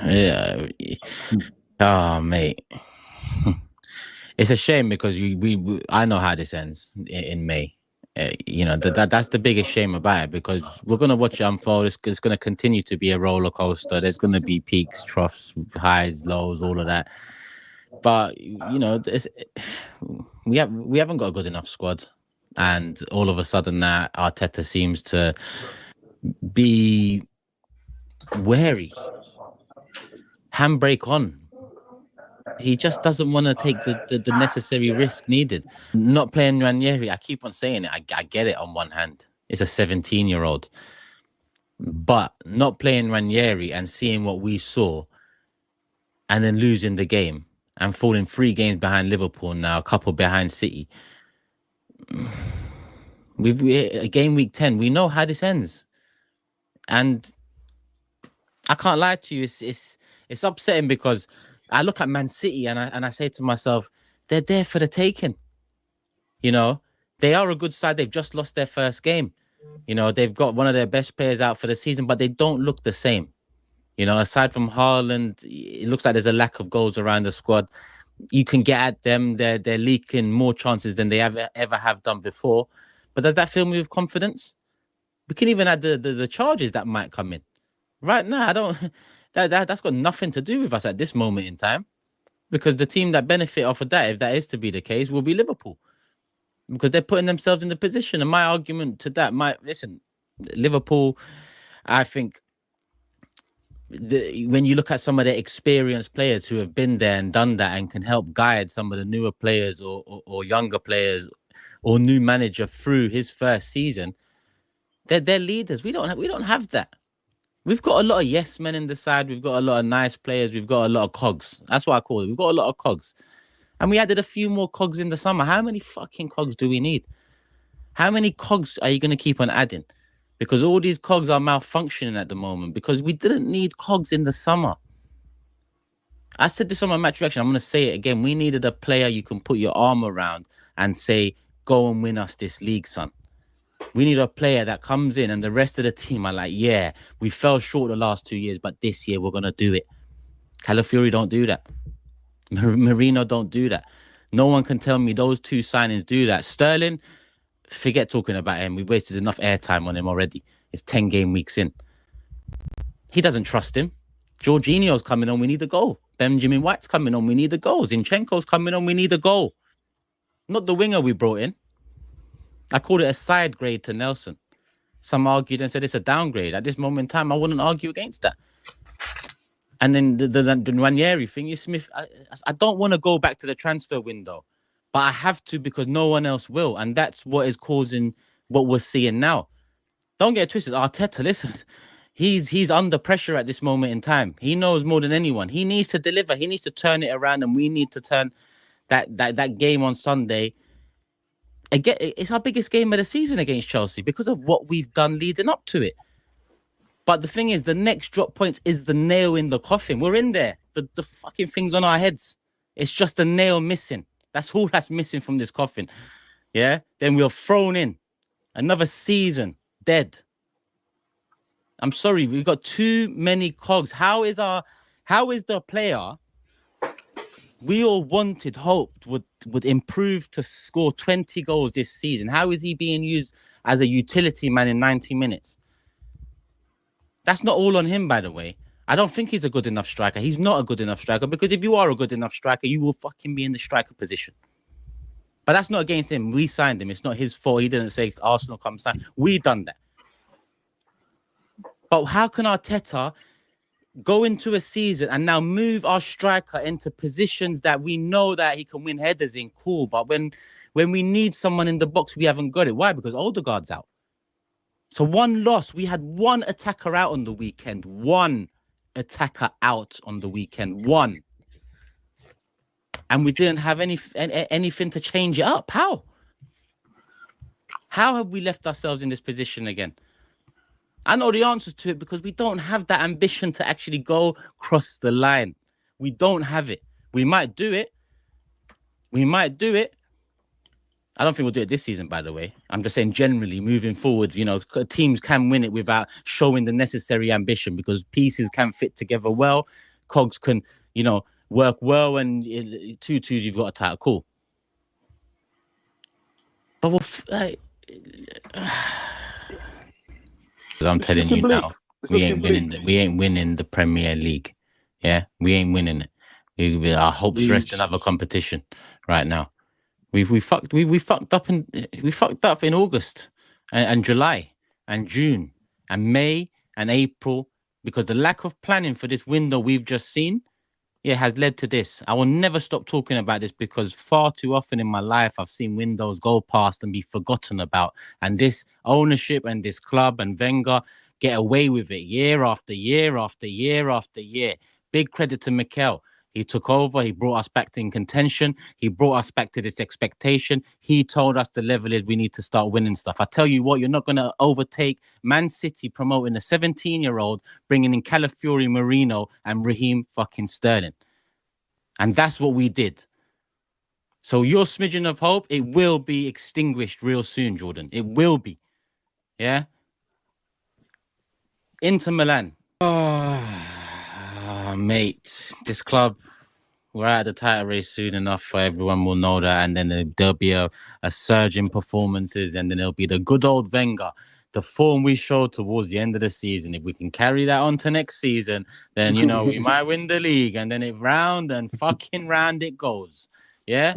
Yeah. Oh, mate. It's a shame because I know how this ends in May. That's the biggest shame about it, because we're gonna watch it unfold. It's gonna continue to be a roller coaster. There's gonna be peaks, troughs, highs, lows, all of that. But we haven't got a good enough squad, and all of a sudden that Arteta seems to be wary. Handbrake on. He just doesn't want to take the necessary risk needed. Not playing Ranieri, I keep on saying it. I get it on one hand. It's a 17-year-old. But not playing Ranieri and seeing what we saw and then losing the game and falling 3 games behind Liverpool now, a couple behind City. Game week 10, we know how this ends. And I can't lie to you, it's upsetting because I look at Man City and I say to myself, they're there for the taking. You know, they are a good side. They've just lost their first game. You know, they've got one of their best players out for the season, but they don't look the same. You know, aside from Haaland, it looks like there's a lack of goals around the squad. You can get at them. They're leaking more chances than they ever have done before. But does that fill me with confidence? We can even add the charges that might come in. Right now, I don't... That's got nothing to do with us at this moment in time, because the team that benefit off of that, if that is to be the case, will be Liverpool, because they're putting themselves in the position. And my argument to that listen, Liverpool, I think when you look at some of the experienced players who have been there and done that and can help guide some of the newer players or younger players or new manager through his first season, they're leaders. We don't have that. We've got a lot of yes men in the side. We've got a lot of nice players. We've got a lot of cogs. That's what I call it. We've got a lot of cogs. And we added a few more cogs in the summer. How many fucking cogs do we need? How many cogs are you going to keep on adding? Because all these cogs are malfunctioning at the moment, because we didn't need cogs in the summer. I said this on my match reaction. I'm going to say it again. We needed a player you can put your arm around and say, go and win us this league, son. We need a player that comes in and the rest of the team are like, yeah, we fell short the last 2 years, but this year we're going to do it. Calafiori don't do that. Marino don't do that. No one can tell me those 2 signings do that. Sterling, forget talking about him. We've wasted enough airtime on him already. It's 10 game weeks in. He doesn't trust him. Jorginho's coming on, we need a goal. Benjamin White's coming on, we need a goal. Zinchenko's coming on, we need a goal. Not the winger we brought in. I called it a side grade to Nelson. Some argued and said it's a downgrade. At this moment in time, I wouldn't argue against that. And then the Ranieri thing is Smith. I don't want to go back to the transfer window, but I have to because no one else will. And that's what is causing what we're seeing now. Don't get twisted. Arteta, listen, he's under pressure at this moment in time. He knows more than anyone. He needs to deliver. He needs to turn it around, and we need to turn that game on Sunday. Again, it's our biggest game of the season against Chelsea because of what we've done leading up to it. But the thing is, the next drop points is the nail in the coffin. We're in there. The fucking thing's on our heads. It's just a nail missing. That's all that's missing from this coffin. Yeah? Then we're thrown in. Another season. Dead. I'm sorry. We've got too many cogs. How is the player we all wanted, hoped would improve to score 20 goals this season? How is he being used as a utility man in 90 minutes? That's not all on him, by the way. I don't think he's a good enough striker. He's not a good enough striker, because if you are a good enough striker, you will fucking be in the striker position. But that's not against him. We signed him. It's not his fault. He didn't say Arsenal come sign. We done that. But how can Arteta go into a season and now move our striker into positions that we know that he can win headers in? Cool. But when we need someone in the box, we haven't got it. Why? Because Odegaard's out. So one loss. We had one attacker out on the weekend. One attacker out on the weekend. One. And we didn't have anything to change it up. How? How have we left ourselves in this position again? I know the answers to it, because we don't have that ambition to actually go cross the line. We don't have it. We might do it. We might do it. I don't think we'll do it this season, by the way. I'm just saying generally, moving forward, you know, teams can win it without showing the necessary ambition, because pieces can fit together well. cogs can, work well, and 2-2s, you've got a title. Cool. But I'm telling you now, we ain't winning the Premier League. Yeah, we ain't winning it. Our hopes rest in other competition right now. We fucked up in August and July and June and May and April, because the lack of planning for this window we've just seen, has led to this. I will never stop talking about this, because far too often in my life I've seen windows go past and be forgotten about. And this ownership and this club and Wenger get away with it year after year after year after year. Big credit to Mikel. He took over. He brought us back to in contention. He brought us back to this expectation. He told us the level is we need to start winning stuff. I tell you what, you're not going to overtake Man City promoting a 17-year-old, bringing in Calafiori, Marino, and Raheem fucking Sterling. And that's what we did. So your smidgen of hope, it will be extinguished real soon, Jordan. It will be. Yeah? Inter Milan. Oh, mate. This club, we're at the title race soon enough for everyone will know that. And then there'll be a surge in performances. And then there'll be the good old Wenger. The form we showed towards the end of the season. If we can carry that on to next season, then, we might win the league. And then round and fucking round it goes. Yeah?